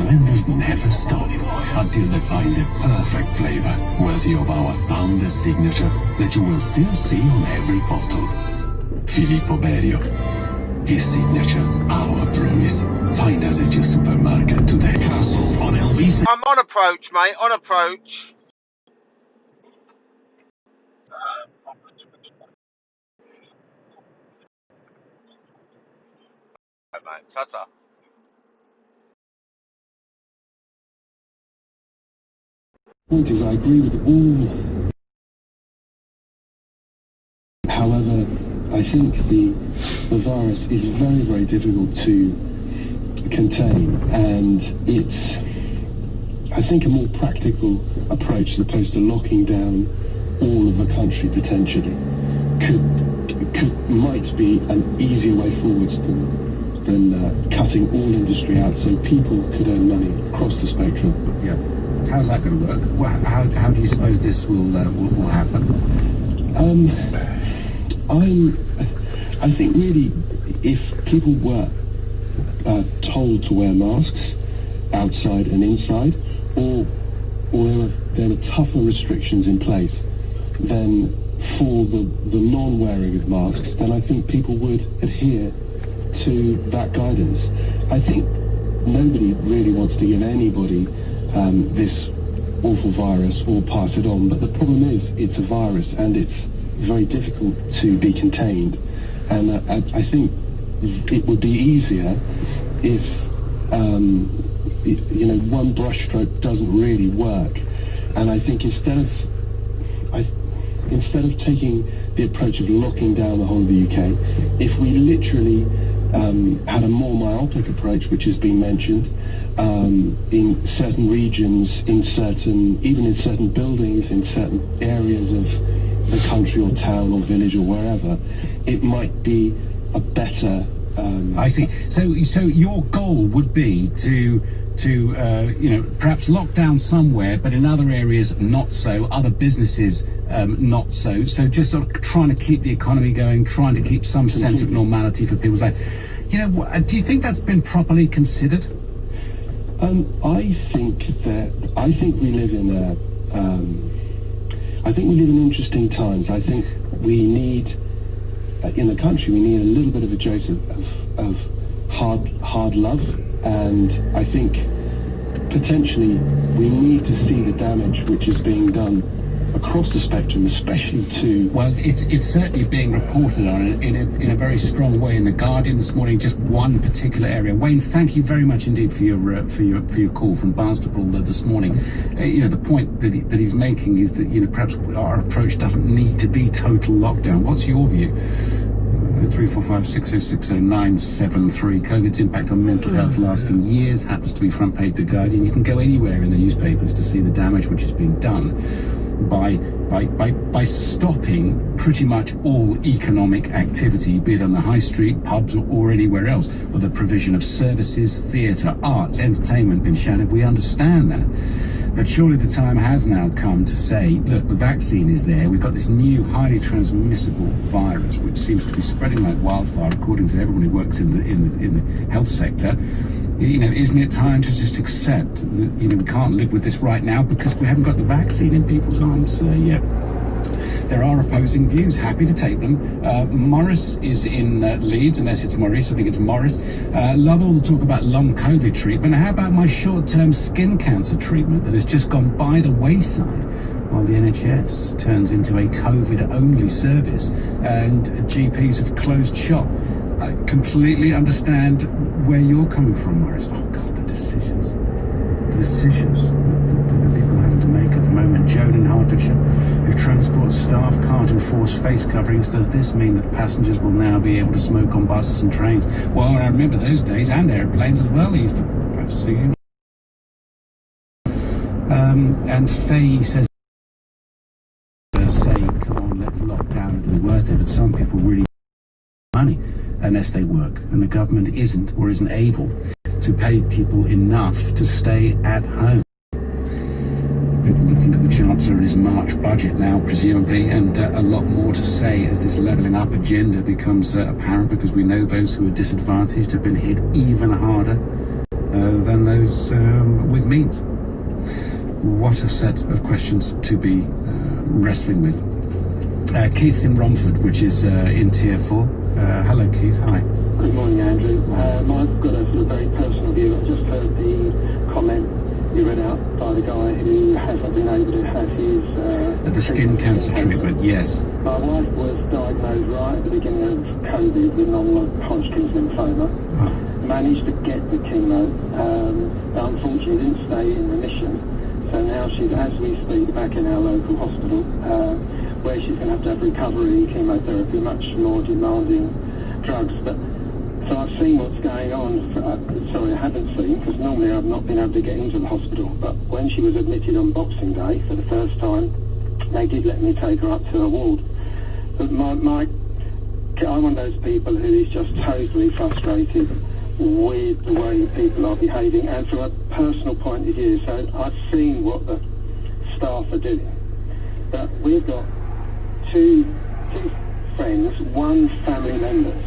blenders never stop until they find the perfect flavor, worthy of our founder's signature that you will still see on every bottle. Filippo Berio. His signature, our promise. Find us at your supermarket today. Castle on LBC. I'm on approach, mate, on approach. Right, mate, ta-ta. Point is, I agree with all. However, I think the virus is very, very difficult to contain, and it's, I think, a more practical approach as opposed to locking down all of the country potentially might be an easier way forwards than cutting all industry out so people could earn money across the spectrum. Yeah. How's that going to work? Well, how do you suppose this will happen? I think really, if people were told to wear masks outside and inside, or there were tougher restrictions in place, then for the non-wearing of masks, then I think people would adhere to that guidance. I think nobody really wants to give anybody this awful virus or pass it on, but the problem is it's a virus and it's very difficult to be contained, and I think it would be easier if one brushstroke doesn't really work, and I think instead of taking the approach of locking down the whole of the UK, if we literally had a more myopic approach, which has been mentioned, in certain regions, even in certain buildings, in certain areas of the country or town or village or wherever, it might be a better. I see. So your goal would be to perhaps lock down somewhere, but in other areas not so, other businesses not so. So just sort of trying to keep the economy going, trying to keep some sense of normality for people. So, do you think that's been properly considered? I think we live in interesting times. I think we need, in the country, we need a little bit of a dose of hard love, and I think potentially we need to see the damage which is being done across the spectrum, especially to... Well, it's certainly being reported on in a very strong way in The Guardian this morning, just one particular area. Wayne, thank you very much indeed for your call from Barnstaple this morning. The point that he's making is that, perhaps our approach doesn't need to be total lockdown. What's your view? 34560600973. COVID's impact on mental health lasting years happens to be front page of The Guardian. You can go anywhere in the newspapers to see the damage which is being done by stopping pretty much all economic activity, be it on the high street, pubs, or anywhere else, or the provision of services, theatre, arts, entertainment been shattered. We understand that. But surely the time has now come to say, look, the vaccine is there. We've got this new, highly transmissible virus, which seems to be spreading like wildfire, according to everyone who works in the health sector. Isn't it time to just accept that, we can't live with this right now because we haven't got the vaccine in people's arms yet? There are opposing views. Happy to take them. Morris is in Leeds, unless it's Maurice. I think it's Morris. Love all the talk about long COVID treatment. How about my short-term skin cancer treatment that has just gone by the wayside while the NHS turns into a COVID-only service and GPs have closed shop? I completely understand where you're coming from, Morris. Oh, God, the decisions that the people are having to make at the moment. Joan in Hertfordshire, if transport staff can't enforce face coverings, does this mean that passengers will now be able to smoke on buses and trains? Well, I remember those days, and airplanes as well. They used to see. And Faye says, come on, let's lock down, it'll be worth it. But some people really need money unless they work, and the government isn't or isn't able to pay people enough to stay at home. People looking at the Chancellor and his March budget now, presumably, and a lot more to say as this levelling up agenda becomes apparent, because we know those who are disadvantaged have been hit even harder than those with means. What a set of questions to be wrestling with. Keith's in Romford, which is in Tier 4. Hello, Keith. Hi. Good morning, Andrew. I've got a sort of very personal view. I just heard the comment you read out by the guy who hasn't been able to have his... the skin cancer treatment, yes. My wife was diagnosed right at the beginning of COVID with non-Hodgkin's lymphoma. Oh. Managed to get the chemo, but unfortunately didn't stay in remission. So now she's, as we speak, back in our local hospital, where she's going to have recovery chemotherapy, much more demanding drugs. But so I've seen what's going on. Sorry, I haven't seen, because normally I've not been able to get into the hospital. But when she was admitted on Boxing Day for the first time, they did let me take her up to a ward. But I'm one of those people who is just totally frustrated with the way people are behaving, and from a personal point of view. So I've seen what the staff are doing. But we've got two friends, one family members,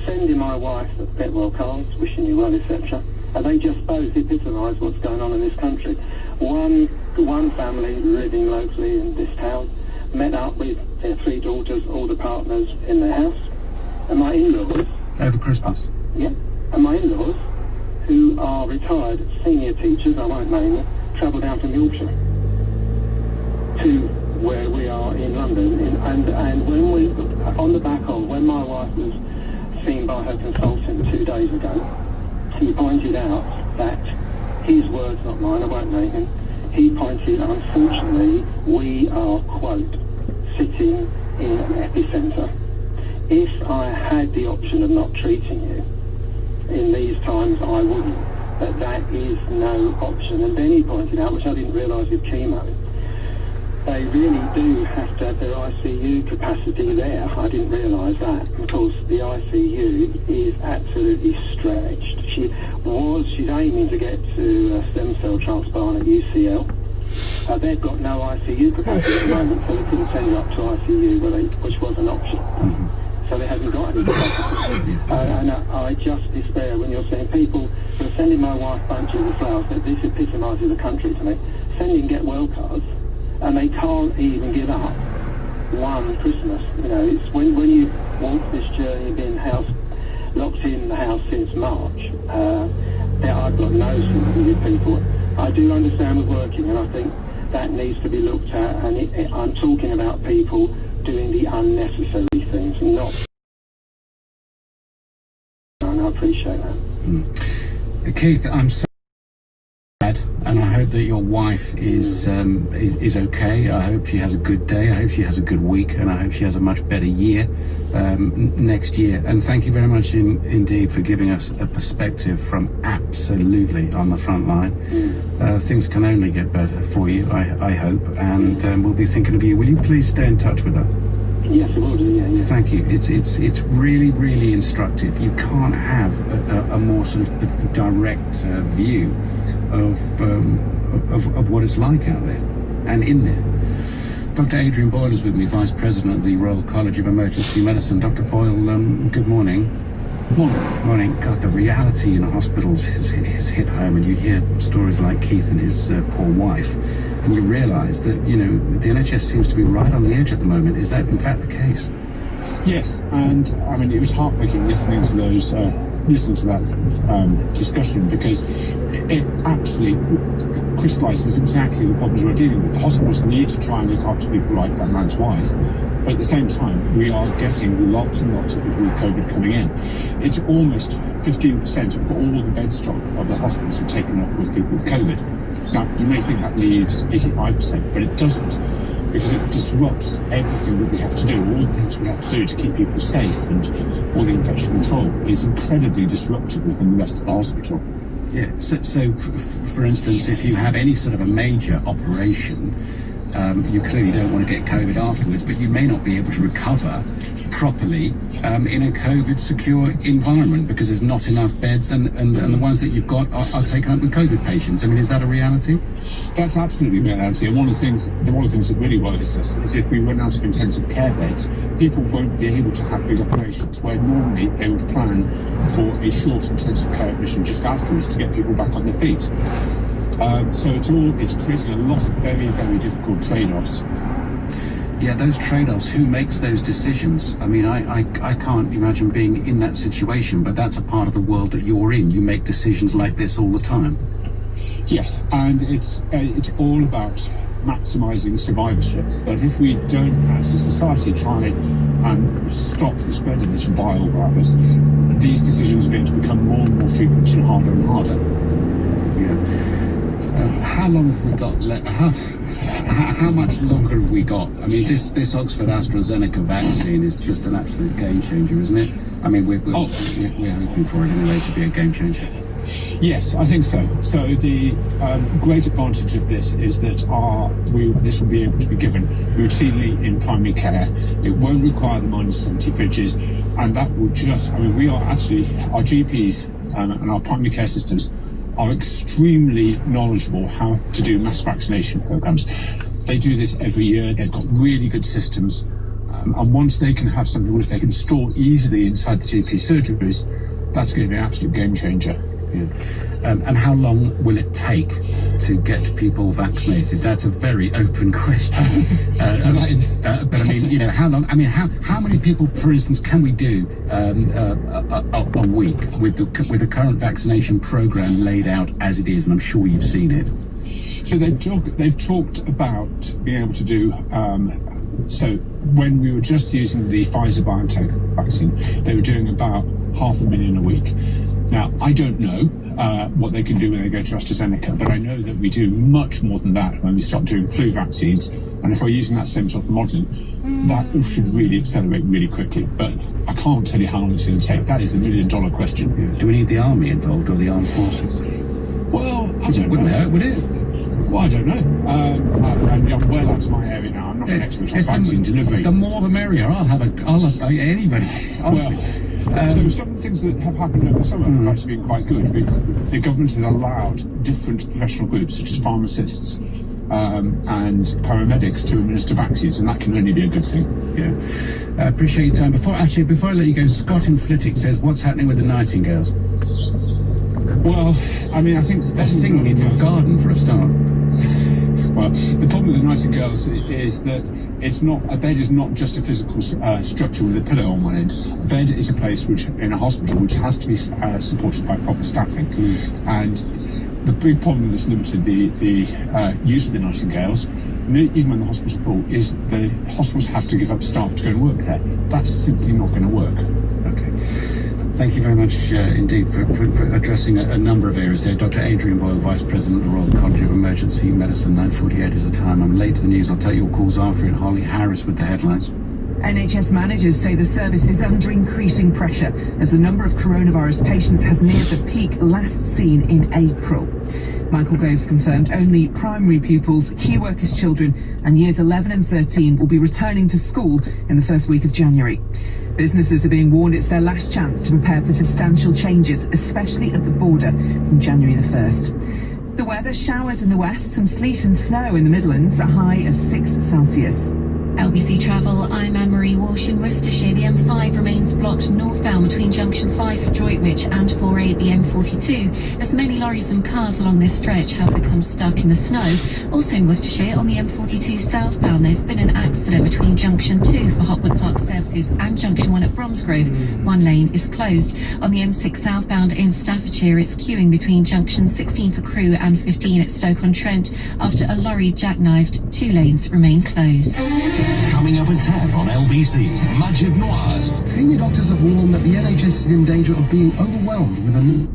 sending my wife get well cards, wishing you well, etc. And they just both epitomise what's going on in this country. One family living locally in this town met up with their 3 daughters, all the partners in their house, and my in-laws. Over Christmas? Yeah, and my in-laws, who are retired senior teachers, I won't name them, travel down from Yorkshire to where we are in London. And when we, on the back of, when my wife was seen by her consultant 2 days ago, he pointed out that his words, not mine, I won't name him, he pointed, unfortunately, we are, quote, sitting in an epicentre. If I had the option of not treating you in these times, I wouldn't. But that is no option. And then he pointed out, which I didn't realise with chemo, they really do have to have their ICU capacity there. I didn't realise that. Of course, the ICU is absolutely stretched. She's aiming to get to a stem cell transplant at UCL. They've got no ICU capacity at the moment, so they couldn't send her up to ICU, which was an option. So they haven't got any capacity. And I just despair when you're saying people who are sending my wife bunches of flowers, that this epitomises the country to me, sending get well cards, and they can't even give up one Christmas. You know, it's when you walk this journey, being locked in the house since March, I've got no sympathy with people. I do understand with working, and I think that needs to be looked at, and I'm talking about people doing the unnecessary things, not. And I appreciate that. Keith, I'm so sad, and I hope that your wife is okay. I hope she has a good day. I hope she has a good week, and I hope she has a much better year next year. And thank you very much indeed for giving us a perspective from absolutely on the front line. Things can only get better for you, I hope, and we'll be thinking of you. Will you please stay in touch with us? Yes, I will do. Yeah. Thank you. It's really, really instructive. You can't have a more sort of direct view of what it's like out there and in there. Dr. Adrian Boyle is with me, Vice President of the Royal College of Emergency Medicine. Dr. Boyle, good morning. Morning. God, the reality in hospitals has hit home, and you hear stories like Keith and his poor wife, and you realise that, you know, the NHS seems to be right on the edge at the moment. Is that in fact the case? Yes, and I mean, it was heartbreaking listening to that discussion, because it actually crystallises exactly the problems we're dealing with. The hospitals need to try and look after people like that man's wife, but at the same time, we are getting lots and lots of people with COVID coming in. It's almost 15% of all the bed stock of the hospitals are taken up with people with COVID. Now, you may think that leaves 85%, but it doesn't, because it disrupts everything that we have to do. All the things we have to do to keep people safe, and all the infection control is incredibly disruptive within the rest of the hospital. Yeah, so for instance, if you have any sort of a major operation, you clearly don't want to get COVID afterwards, but you may not be able to recover properly in a COVID-secure environment because there's not enough beds, and the ones that you've got are taken up with COVID patients. I mean, is that a reality? That's absolutely a reality, and one of the things that really worries us is if we run out of intensive care beds, people won't be able to have big operations where normally they would plan for a short intensive care admission just afterwards to get people back on their feet. So it's creating a lot of very, very difficult trade-offs. Yeah, those trade-offs, who makes those decisions? I mean, I can't imagine being in that situation, but that's a part of the world that you're in. You make decisions like this all the time. Yeah, and it's all about maximising survivorship. But if we don't, as a society, try and stop the spread of this vile virus, these decisions are going to become more and more frequent and harder and harder. Yeah. How long have we got how much longer have we got? I mean, this Oxford AstraZeneca vaccine is just an absolute game changer, isn't it? I mean, we're hoping for it anyway to be a game changer. Yes, I think so. So the great advantage of this is that this will be able to be given routinely in primary care. It won't require the -70 fridges, and that will we are actually, our GPs and our primary care systems are extremely knowledgeable how to do mass vaccination programs. They do this every year. They've got really good systems. And once they can have something which they can store easily inside the GP surgeries, that's going to be an absolute game changer. Yeah. And how long will it take to get people vaccinated? That's a very open question. But I mean, how long? I mean, how many people, for instance, can we do a week with the current vaccination program laid out as it is? And I'm sure you've seen it. So they've talked about being able to do. So when we were just using the Pfizer-BioNTech vaccine, they were doing about 500,000 a week. Now, I don't know what they can do when they go to AstraZeneca, but I know that we do much more than that when we start doing flu vaccines. And if we're using that same sort of modelling, that should really accelerate really quickly. But I can't tell you how long it's going to take. That is the million-dollar question. Do we need the army involved or the armed forces? Well, I don't know. Wouldn't hurt, would it? Well, I don't know. I'm well out of my area now. I'm not an expert on vaccine delivery. The more the merrier. I'll have anybody. Honestly. So some of the things that have happened over the summer have actually been quite good, because the government has allowed different professional groups, such as pharmacists and paramedics, to administer vaccines, and that can only be a good thing. Yeah. Appreciate your time. Before I let you go, Scott in Flitwick says, what's happening with the Nightingales? Well, I mean, I think they're singing in your garden for a start. Well, the problem with the Nightingales is that a bed is not just a physical structure with a pillow on one end. A bed is a place in a hospital which has to be supported by proper staffing. And the big problem that's limited the use of the Nightingales, even when the hospitals are full, is the hospitals have to give up staff to go and work there. That's simply not going to work. Okay. Thank you very much indeed for addressing a number of areas there. Dr. Adrian Boyle, Vice President of the Royal College of Emergency Medicine. 9:48 is the time. I'm late to the news. I'll take your calls after it. Holly Harris with the headlines. NHS managers say the service is under increasing pressure as the number of coronavirus patients has neared the peak last seen in April. Michael Goves confirmed only primary pupils, key workers' children and years 11 and 13 will be returning to school in the first week of January. Businesses are being warned it's their last chance to prepare for substantial changes, especially at the border from January the 1st. The weather, showers in the west, some sleet and snow in the Midlands, a high of 6 Celsius. LBC Travel, I'm Anne-Marie Walsh in Worcestershire. The M5 remains blocked northbound between junction 5 for Droitwich and 4A at the M42, as many lorries and cars along this stretch have become stuck in the snow. Also in Worcestershire, on the M42 southbound, there's been an accident between junction 2 for Hotwood Park services and junction 1 at Bromsgrove. One lane is closed. On the M6 southbound in Staffordshire, it's queuing between junction 16 for Crewe and 15 at Stoke-on-Trent after a lorry jackknifed. 2 lanes remain closed. Coming up at 10 on LBC, Majid Noaz. Senior doctors have warned that the NHS is in danger of being overwhelmed with a new...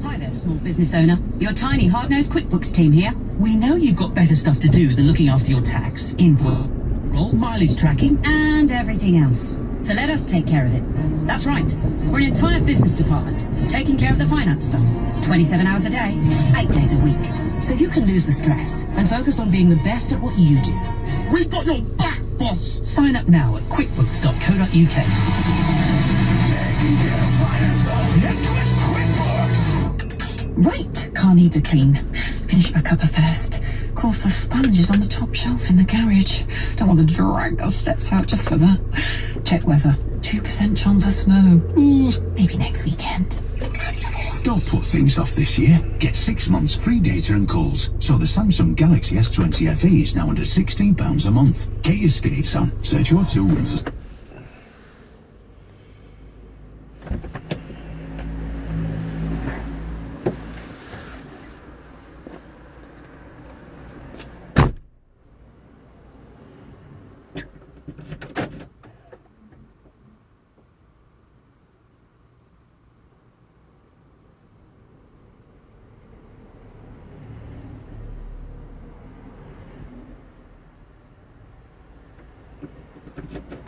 Hi there, small business owner. Your tiny, hard-nosed QuickBooks team here. We know you've got better stuff to do than looking after your tax, invoice, roll, mileage tracking, and everything else. So let us take care of it. That's right. We're an entire business department, taking care of the finance stuff. 27 hours a day, 8 days a week. So you can lose the stress and focus on being the best at what you do. We've got your back, boss! Sign up now at quickbooks.co.uk. Taking care of finance stuff. Get to it, QuickBooks. Right, car needs a clean. Finish my cuppa first. Of course, the sponge is on the top shelf in the garage. Don't want to drag the steps out just for that. Check weather. 2% chance of snow. Ooh, maybe next weekend. Don't put things off this year. Get 6 months free data and calls. So the Samsung Galaxy S20 FE is now under £16 a month. Get your skates on. Search your 2 wins. Thank you.